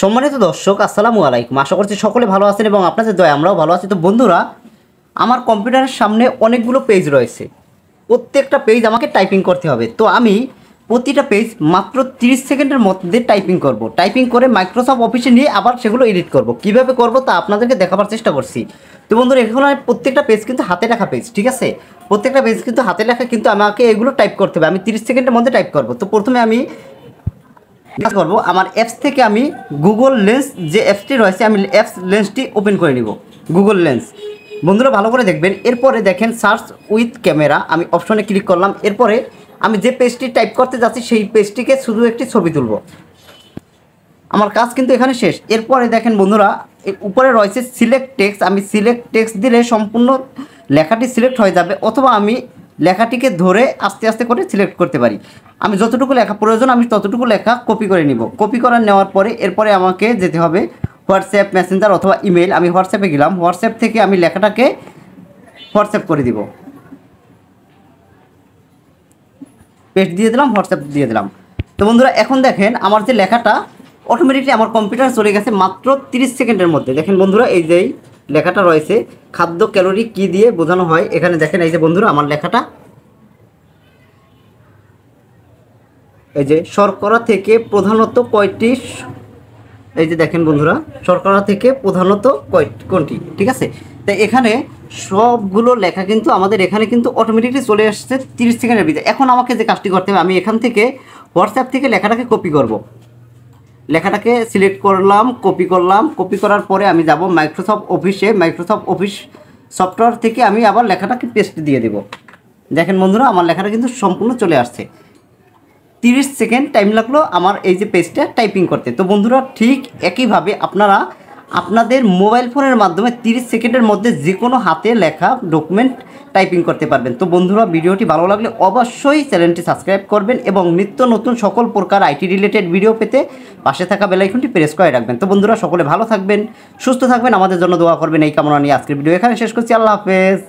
সম্মানিত দর্শক আসসালামু আলাইকুম। আশা করছি সকলে ভালো আছেন এবং আপনাদের দয়া আমরাও ভালো আছি। তো বন্ধুরা, আমার কম্পিউটারের সামনে অনেকগুলো পেজ রয়েছে, প্রত্যেকটা পেজ আমাকে টাইপিং করতে হবে। তো আমি প্রতিটা পেজ মাত্র 30 সেকেন্ডের মধ্যে টাইপিং করব। টাইপিং করে মাইক্রোসফট অফিসে নিয়ে আবার সেগুলো এডিট করব। কিভাবে করব তা আপনাদেরকে দেখাবার চেষ্টা করছি। তো বন্ধুরা, এখানে প্রত্যেকটা পেজ কিন্তু হাতে লেখা পেজ, ঠিক আছে? প্রত্যেকটা পেজ কিন্তু হাতে লেখা, কিন্তু আমাকে এগুলো টাইপ করতে হবে। আমি 30 সেকেন্ডের মধ্যে টাইপ করব। তো প্রথমে আমি করব আমার অ্যাপস থেকে আমি গুগল লেন্স যে অ্যাপসটি রয়েছে আমি অ্যাপস লেন্সটি ওপেন করে নিব, গুগল লেন্স। বন্ধুরা ভালো করে দেখবেন। এরপরে দেখেন সার্চ উইথ ক্যামেরা, আমি অপশনে ক্লিক করলাম। এরপরে আমি যে পেজটি টাইপ করতে যাচ্ছি সেই পেজটিকে শুধু একটি ছবি তুলব। আমার কাজ কিন্তু এখানে শেষ। এরপরে দেখেন বন্ধুরা, উপরে রয়েছে সিলেক্ট টেক্সট। আমি সিলেক্ট টেক্সট দিলে সম্পূর্ণ লেখাটি সিলেক্ট হয়ে যাবে, অথবা আমি লেখাটিকে ধরে আস্তে আস্তে করে সিলেক্ট করতে পারি। আমি যতটুকু লেখা প্রয়োজন আমি ততটুকু লেখা কপি করে নিব। কপি করে নেওয়ার পরে এরপরে আমাকে যেতে হবে হোয়াটসঅ্যাপ, মেসেঞ্জার অথবা ইমেল। আমি হোয়াটসঅ্যাপে গেলাম। হোয়াটসঅ্যাপ থেকে আমি লেখাটাকে হোয়াটসঅ্যাপ করে দিব, পেস্ট দিয়ে দিলাম, হোয়াটসঅ্যাপ দিয়ে দিলাম। তো বন্ধুরা এখন দেখেন আমার যে লেখাটা অটোমেটিকলি আমার কম্পিউটার চলে গেছে মাত্র 30 সেকেন্ডের মধ্যে। দেখেন বন্ধুরা, এই যে লেখাটা রয়েছে খাদ্য ক্যালোরি কি দিয়ে বোঝানো হয়, এখানে দেখেন এই যে বন্ধুরা আমার লেখাটা, এই যে শর্করা থেকে প্রধানত কয়টি, এই যে দেখেন বন্ধুরা শর্করা থেকে প্রধানত কোনটি, ঠিক আছে? তাই এখানে সবগুলো লেখা কিন্তু আমাদের এখানে কিন্তু অটোমেটিকলি চলে আসছে 30 সেকেন্ডের ভিতরে। এখন আমাকে যে কাজটি করতে হবে, আমি এখান থেকে হোয়াটসঅ্যাপ থেকে লেখাটাকে কপি করব। লেখাটাকে সিলেক্ট করলাম, কপি করলাম। কপি করার পরে আমি যাব মাইক্রোসফট অফিসে। মাইক্রোসফট অফিস সফটওয়্যার থেকে আমি আবার লেখাটাকে পেস্ট দিয়ে দেব। দেখেন বন্ধুরা আমার লেখাটা কিন্তু সম্পূর্ণ চলে আসছে। 30 সেকেন্ড টাইম লাগলো আমার এই যে পেজটা টাইপিং করতে। তো বন্ধুরা ঠিক একইভাবে আপনারা আপনাদের মোবাইল ফোনের মাধ্যমে 30 সেকেন্ডের মধ্যে যে কোনো হাতে লেখা ডকুমেন্ট টাইপিং করতে পারবেন। তো বন্ধুরা ভিডিওটি ভালো লাগলে অবশ্যই চ্যানেলটি সাবস্ক্রাইব করবেন এবং নিত্য নতুন সকল প্রকার আইটি রিলেটেড ভিডিও পেতে পাশে থাকা বেল আইকনটি প্রেস করে রাখবেন। তো বন্ধুরা সকলে ভালো থাকবেন, সুস্থ থাকবেন, আমাদের জন্য দোয়া করবেন, এই কামনা নিয়ে আজকের ভিডিও এখানে শেষ করছি। আল্লাহ হাফেজ।